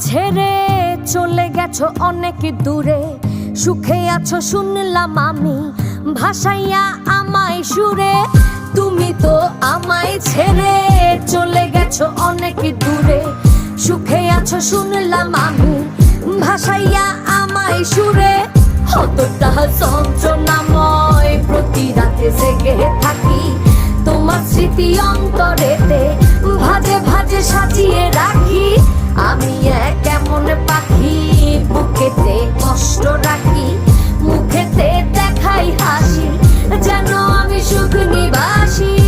ছেড়ে চলে গেছো অনেক দূরে, সুখে আছো শুনলাম আমি, ভাসাইয়া আমায় সুরে। তুমি তো আমায় ছেড়ে চলে গেছো অনেক দূরে, সুখে আছো শুনলাম আমি, ভাসাইয়া আমায় সুরে। কতটা যন্ত্রণাময় প্রতি রাতে জেগে থাকি, তোমার স্মৃতি অন্তরেতে ভাজে ভাজে সাজিয়ে রাখি। আমি এক এমন পাখি, বুকেতে কষ্ট রাখি, মুখেতে দেখাই হাসি, যেন আমি সুখ নিবাসী।